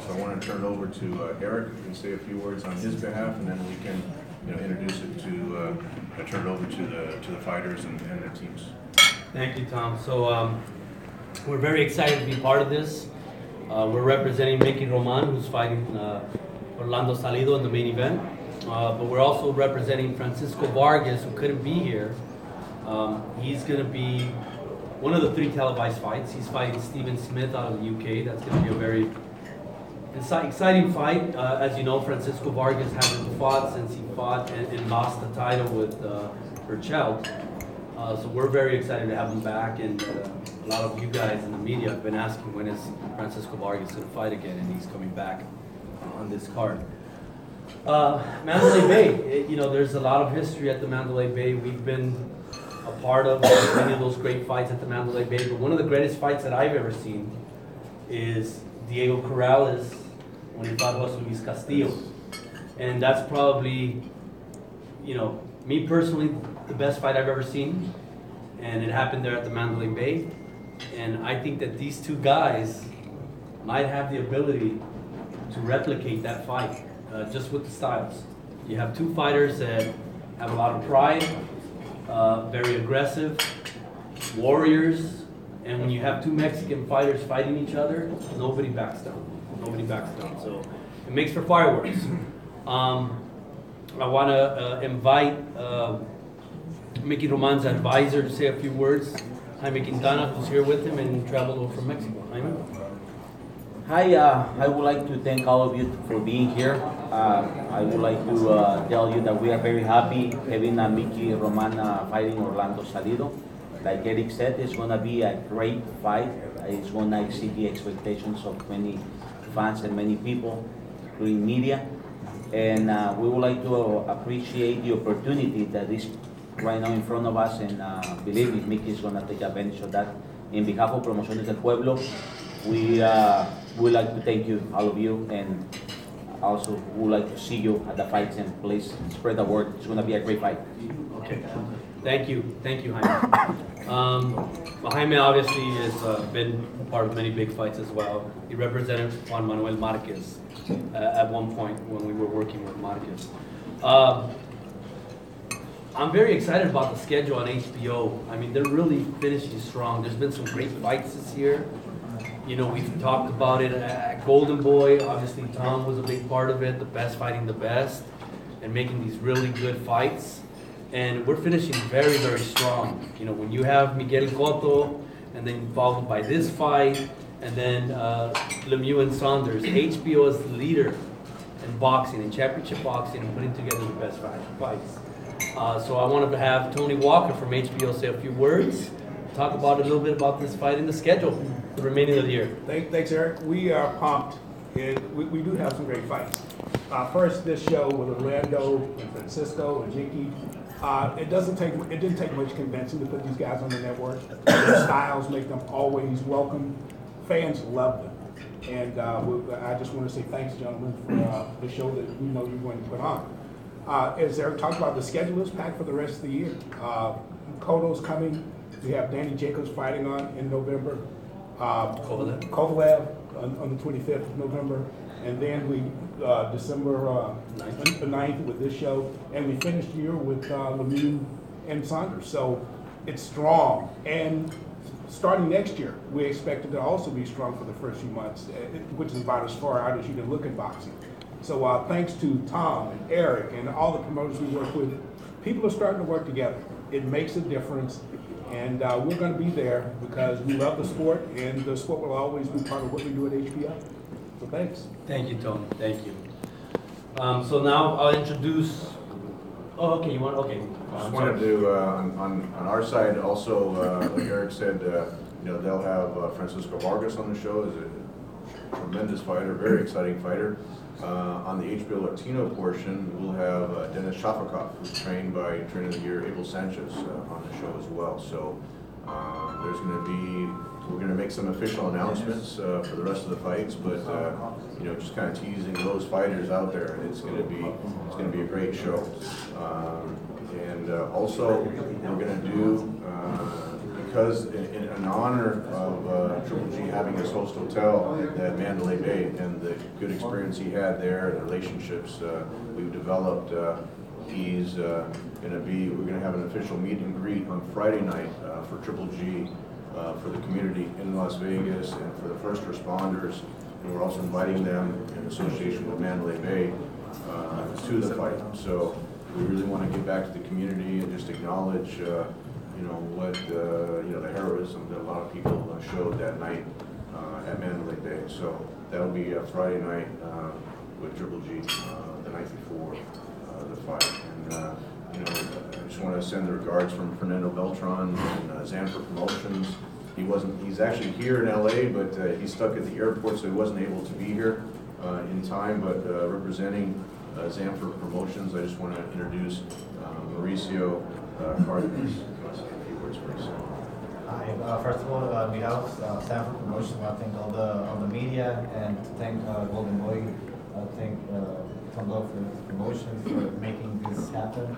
So I want to turn it over to Eric and say a few words on his behalf, and then we can, introduce it to turn it over to the fighters and their teams. Thank you, Tom. So we're very excited to be part of this. We're representing Mickey Roman, who's fighting Orlando Salido in the main event. But we're also representing Francisco Vargas, who couldn't be here. He's going to be one of the 3 televised fights. He's fighting Stephen Smith out of the UK. That's going to be a very exciting fight. As you know, Francisco Vargas hasn't fought since he fought and lost the title with Urchel. So we're very excited to have him back, and a lot of you guys in the media have been asking when is Francisco Vargas going to fight again, and he's coming back on this card. Mandalay Bay, there's a lot of history at the Mandalay Bay. We've been a part of many of those great fights at the Mandalay Bay, but one of the greatest fights that I've ever seen is Diego Corrales when he fought Jose Luis Castillo. And that's probably, me personally, the best fight I've ever seen. And it happened there at the Mandalay Bay. And I think that these 2 guys might have the ability to replicate that fight, just with the styles. You have 2 fighters that have a lot of pride, very aggressive, warriors, and when you have 2 Mexican fighters fighting each other, nobody backs down. Nobody backs down. So it makes for fireworks. I want to invite Mickey Roman's advisor to say a few words. Jaime Quintana, who's here with him and traveled over from Mexico. Jaime? Hi, I would like to thank all of you for being here. I would like to tell you that we are very happy having Mickey Roman fighting Orlando Salido. Like Eric said, it's going to be a great fight. It's going to exceed the expectations of many fans and many people, including media. And we would like to appreciate the opportunity that is right now in front of us, and believe me, Mickey is going to take advantage of that. In behalf of Promociones del Pueblo, we would like to thank you, all of you, and also would like to see you at the fights, and please spread the word. It's going to be a great fight. Okay. Thank you, Jaime. Jaime obviously has been part of many big fights as well. He represented Juan Manuel Marquez at one point when we were working with Marquez. I'm very excited about the schedule on HBO. I mean, they're really finishing strong. There's been some great fights this year. We've talked about it at Golden Boy. Obviously, Tom was a big part of it, the best fighting the best, and making these really good fights. And we're finishing very, very strong. When you have Miguel Cotto, and then followed by this fight, and then Lemieux and Saunders, HBO is the leader in boxing, in championship boxing, and putting together the best fights. So I wanted to have Tony Walker from HBO say a few words, talk about a little bit about this fight and the schedule for the remaining of the year. Thanks, Eric. We are pumped, and we do have some great fights. First, this show with Orlando and Francisco and Mickey. It didn't take much convincing to put these guys on the network. Their styles make them always welcome. Fans love them. And I just want to say thanks, gentlemen, for the show that we know you're going to put on. As Eric talked about, the schedule is packed for the rest of the year. Cotto's coming. We have Danny Jacobs fighting in November. Kovalev on the 25th of November. And then we December 9th with this show. And we finished the year with Lemieux and Saunders. So it's strong. And starting next year, we expect it to also be strong for the first few months, which is about as far out as you can look in boxing. So thanks to Tom and Eric and all the promoters we work with, people are starting to work together. It makes a difference, and we're going to be there because we love the sport, and the sport will always be part of what we do at HBO. So thanks. Thank you, Tony. Thank you. So now I'll introduce. Oh, okay. You want? Okay. Just wanted to on our side also, like Eric said, they'll have Francisco Vargas on the show. Is a tremendous fighter, very exciting fighter. On the HBO Latino portion, we'll have Dennis Shafikov, who's trained by Trainer of the Year Abel Sanchez on the show as well. So we're going to make some official announcements for the rest of the fights, but just kind of teasing those fighters out there, and it's going to be a great show. And also we're going to do because in honor of Triple G having his host hotel at Mandalay Bay and the good experience he had there, the relationships we've developed, we're gonna have an official meet and greet on Friday night for Triple G for the community in Las Vegas and for the first responders. And we're also inviting them in association with Mandalay Bay to the fight. So we really want to get back to the community and just acknowledge, what the heroism that a lot of people showed that night at Mandalay Bay. So that'll be Friday night with Triple G the night before the fight. And I just want to send the regards from Fernando Beltran and Zanfer Promotions. He's actually here in LA, but he's stuck at the airport, so he wasn't able to be here in time. But representing Zanfer Promotions, I just want to introduce Mauricio Cardenas. A few words for us. Hi. First of all, on behalf of Sanford Promotions, I want to thank all the media and to thank Golden Boy. I thank Tom Love for Promotions for making this happen.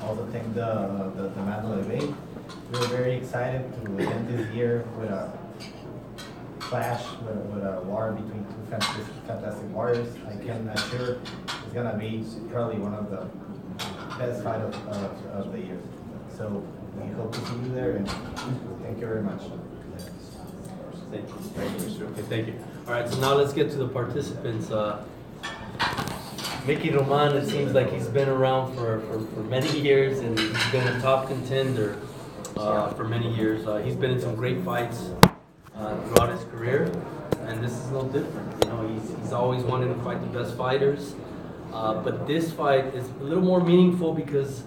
Also thank the Mandalay Bay. We're very excited to end this year with a clash, with a war between two fantastic warriors. I can assure it's gonna be probably one of the best fight of the year. So we hope to see you there, and thank you very much. Thank you. Thank you. Okay, thank you. All right, so now let's get to the participants. Mickey Roman, it seems like he's been around for many years, and he's been a top contender for many years. He's been in some great fights throughout his career, and this is no different. He's always wanted to fight the best fighters, but this fight is a little more meaningful because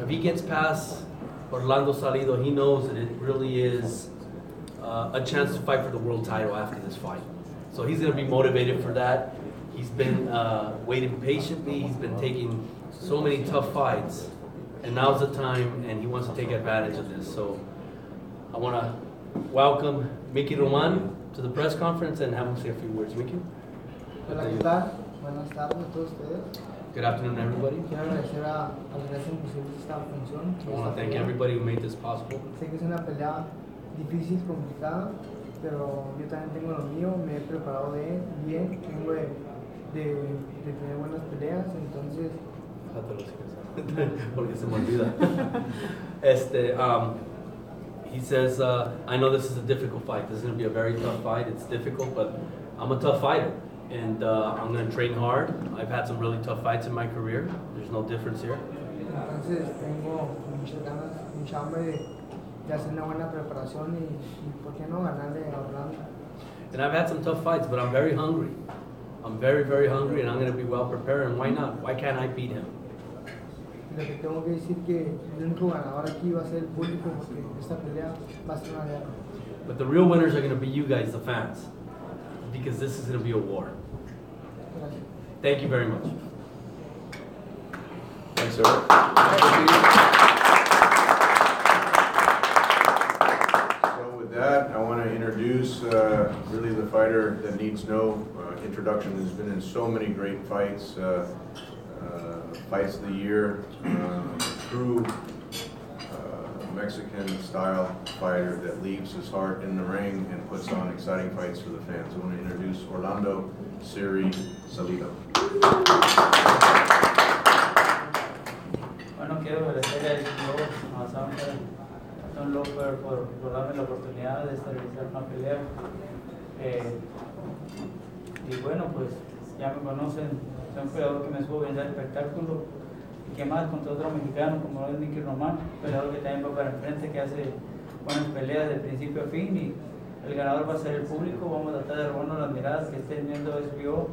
if he gets past Orlando Salido, he knows that it really is a chance to fight for the world title after this fight. So he's going to be motivated for that. He's been waiting patiently. He's been taking so many tough fights, and now's the time, and he wants to take advantage of this. So I want to welcome Mickey Roman to the press conference and have him say a few words. Mickey? Hola, ¿qué tal? Buenas tardes a todos ustedes. Good afternoon, everybody. Quiero agradecer a los que hacen posible esta función. I want to thank everybody who made this possible. Sé que es una pelea difícil, complicada, pero yo también tengo lo mío. Me he preparado bien. Vengo de tener buenas peleas, entonces. Porque se me olvida. He says, I know this is a difficult fight. This is going to be a very tough fight. It's difficult, but I'm a tough fighter. And I'm going to train hard. I've had some really tough fights in my career. There's no difference here. Entonces tengo muchas ganas, mucha hambre de hacer una buena preparación y ¿por qué no ganarle a Orlando? And I've had some tough fights, but I'm very hungry. I'm very, very hungry, and I'm going to be well prepared. And why not? Why can't I beat him? Lo que tengo que decir que el único ganador aquí va a ser el público porque esta pelea va a ser una guerra. But the real winners are going to be you guys, the fans, because this is going to be a war. Gracias. Thank you very much. Thanks, sir. So with that, I want to introduce really the fighter that needs no introduction. Has been in so many great fights, fights of the year, true Mexican-style fighter that leaves his heart in the ring and puts on exciting fights for the fans. I want to introduce Orlando Salido. Bueno, quiero agradecerle a Sanfer, a Tom Loper por darme la oportunidad de realizar una pelea. Y bueno, pues ya me conocen, soy un peleador que me subo bien al espectáculo y que más contra otro mexicano como es Mickey Roman, peleador que también va para enfrente, que hace buenas peleas de principio a fin, y el ganador va a ser el público. Vamos a tratar de robarnos las miradas, que estén viendo SBO,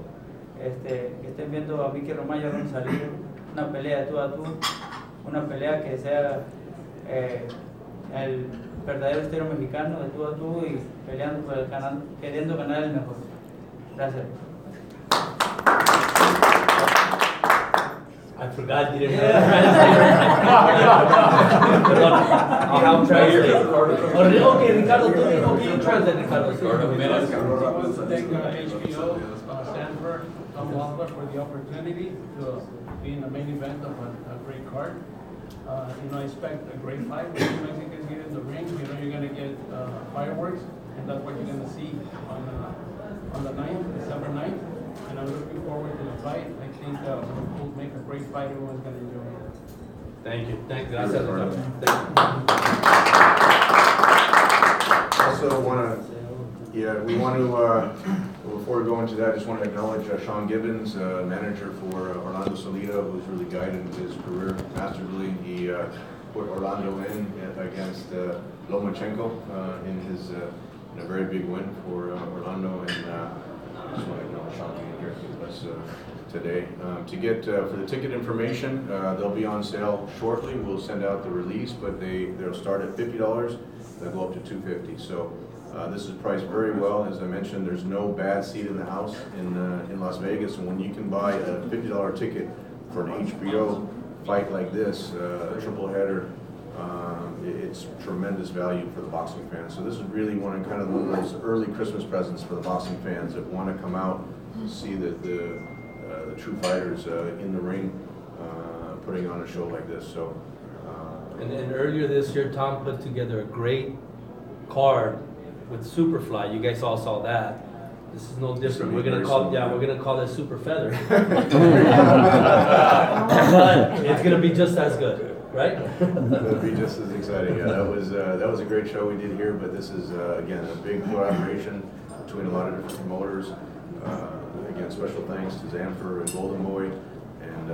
que estén viendo a Mickey Roman y a Ron Salido, una pelea de tú a tú, una pelea que sea el verdadero estilo mexicano de tú a tú y peleando por el canal, queriendo ganar el mejor. Gracias. I forgot you didn't have I'll have him translate. Okay, Ricardo, okay, you translate, Ricardo. I want to thank HBO, Stanford, Tom Walker for the opportunity to be in the main event of a great card. I expect a great fight with two Mexicans here in the ring. You're going to get fireworks, and that's what you're going to see on the 9th, December 9th. And I'm looking forward to the fight. I think we'll make a great fight. Everyone's going to enjoy it. Thank you. Thank you. Also we want to, before we go into that, I just want to acknowledge Sean Gibbons, manager for Orlando Salido, who's really guided his career masterfully. He put Orlando in against Lomachenko in his in a very big win for Orlando, and I just want to acknowledge Sean being here with us today. To get for the ticket information, they'll be on sale shortly. We'll send out the release, but they'll start at $50. They'll go up to $250. So this is priced very well. As I mentioned, there's no bad seat in the house in Las Vegas, and when you can buy a $50 ticket for an HBO fight like this, a triple header, it's tremendous value for the boxing fans. So this is really one of those early Christmas presents for the boxing fans that want to come out and see the true fighters in the ring putting on a show like this. So. And then earlier this year, Tom put together a great card with Superfly. You guys all saw that. This is no different. We're gonna call it Super Feather. But it's gonna be just as good, right? It'll be just as exciting. Yeah, that was a great show we did here. But this is again a big collaboration between a lot of different promoters. Again, special thanks to Zanfer and Golden Boy, and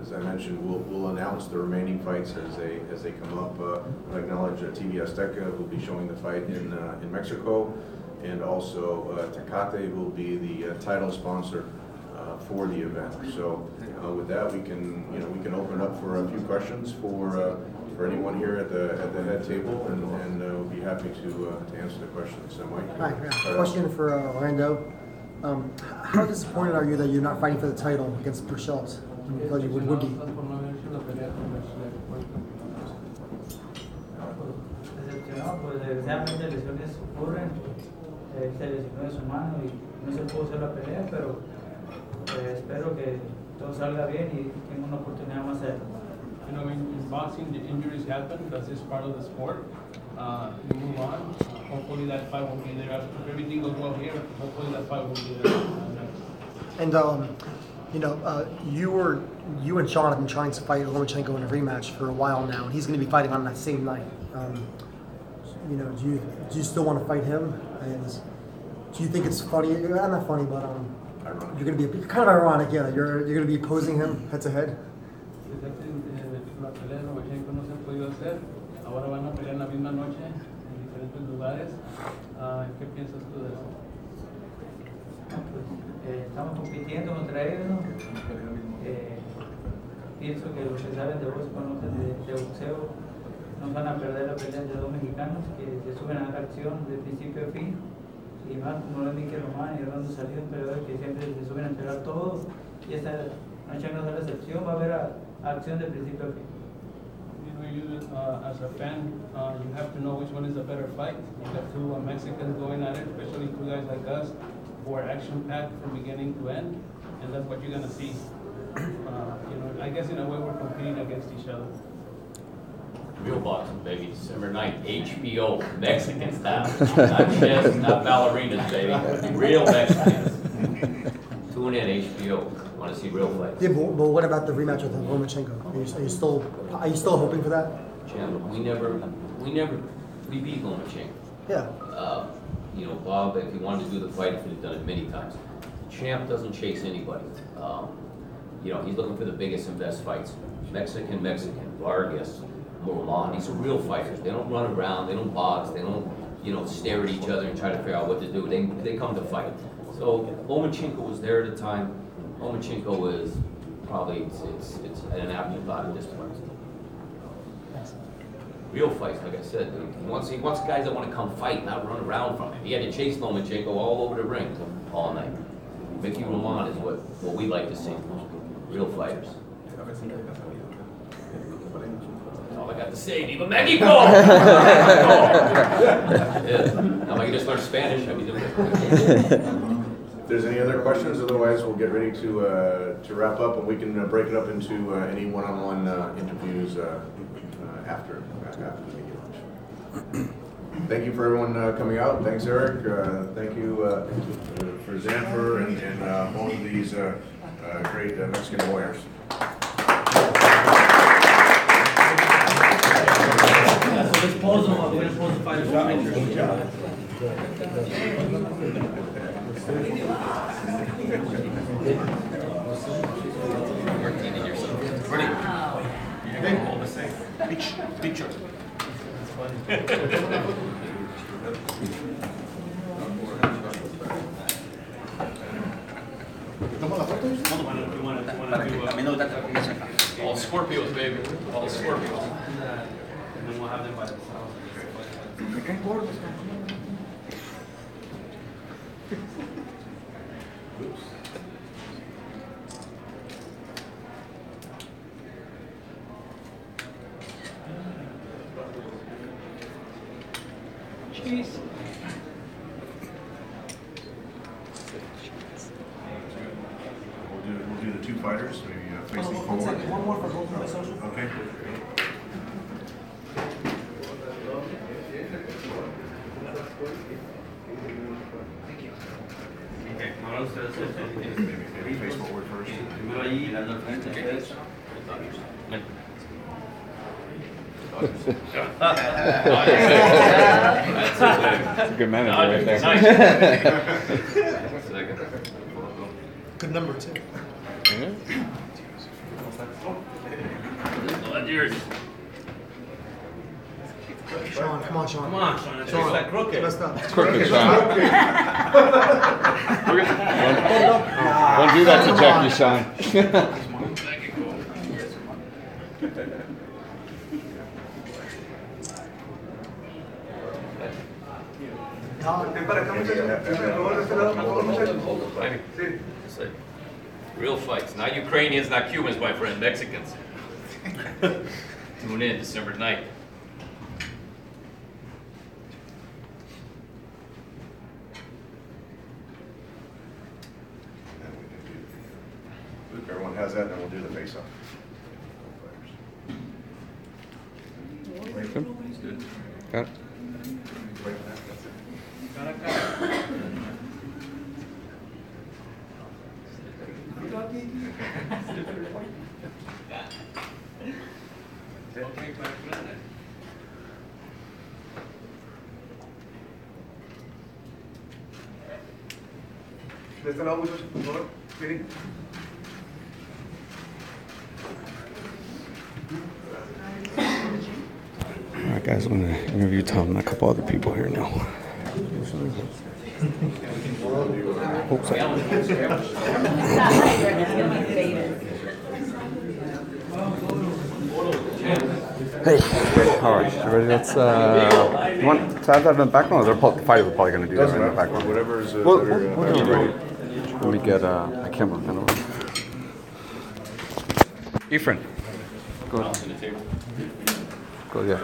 as I mentioned, we'll announce the remaining fights as they come up. I acknowledge TV Azteca will be showing the fight in Mexico, and also Tecate will be the title sponsor for the event. So with that, we can open up for a few questions for anyone here at the head table, and we'll be happy to answer the questions. So Mike, hi, question for Orlando. How disappointed are you that you're not fighting for the title against Bruxelles? You thought you would be. Decepcionado, pues desgraciadamente lesiones ocurren. Se lesionó de su mano y no se pudo hacer la pelea, pero espero que todo salga bien y tenga una oportunidad más adelante. In boxing, the injuries happen. That's just part of the sport. You move on. Hopefully that fight will be there. If everything goes well here, hopefully that fight will be there. And you and Sean have been trying to fight Lomachenko in a rematch for a while now, and he's going to be fighting on that same night. Do you still want to fight him? And do you think it's funny? Not funny, but you're going to be kind of ironic. Yeah, you're going to be opposing him head to head. La pelea de Lomachenko no se ha podido hacer. Ahora van a pelear en la misma noche en diferentes lugares. ¿Qué piensas tú de eso? Estamos compitiendo contra ellos. Pienso que los que saben de voz conocen de boxeo no van a perder la pelea de dos mexicanos que se suben a la acción de principio a fin, y más como lo es Mickey Román y Orlando Salido, peleadores que siempre se suben a entregar todo, y esta noche no es la excepción, va a haber acción de principio a fin. You as a fan, you have to know which one is the better fight. You have two Mexicans going at it, especially two guys like us who are action-packed from beginning to end, and that's what you're going to see. I guess in a way we're competing against each other. Real boxing, baby. December 9th, HBO, Mexican style. Not chess, not ballerinas, baby. Real Mexicans. Tune in, HBO. Want to see real fights. Yeah, but what about the rematch with Lomachenko? Are you still hoping for that? Champ, we beat Lomachenko. Yeah. Bob, if he wanted to do the fight, he could have done it many times. Champ doesn't chase anybody. He's looking for the biggest and best fights. Mexican, Vargas, Moran, these are real fighters. They don't run around, they don't box, they don't, stare at each other and try to figure out what to do. They come to fight. So Lomachenko was there at the time. Lomachenko is probably, it's an afterthought at this point. Real fights, like I said, he wants guys that want to come fight, not run around from him. He had to chase Lomachenko all over the ring all night. Mickey Roman is what we like to see. Real fighters. That's all I got to say. Viva Mexico! Yeah. Now if I can just learn Spanish, I'd be doing it. If there's any other other questions? Otherwise, we'll get ready to wrap up, and we can break it up into any one-on-one interviews after the media lunch. Thank you for everyone coming out. Thanks, Eric. Thank you for Zanfer and all of these great Mexican warriors. So let's pause them. We're going to pause the fight for pictures. Picture. All Scorpios, baby. All Scorpios. And then we'll have them by themselves. Cheese. We'll do the two fighters, maybe facing forward. One more for both of my social. Okay. Okay, ahora ustedes. Maybe face forward first. Primero ahí, mirando al frente. Ustedes. That's a good manager right there. Good number too. Yours. Sean, come on, Sean. Come on, Sean. It's like crooked. Messed up. It's crooked, Sean. Don't do that to Jackie, Sean. Real fights, not Ukrainians, not Cubans, my friend, Mexicans. Tune in December 9th. If everyone has that, then we'll do the face-off. Good. Got it. De este lado, muchachos, por favor. Miren. All right, guys, I'm going to interview Tom and a couple other people here now. Oops, sorry. Hey, all right, you ready? Let's, you want to have that in the background, or the fighters are probably going to do that right in the background? Whatever's We'll better. do it right. Let me get, I can't remember. Efren. Go. Go, yeah.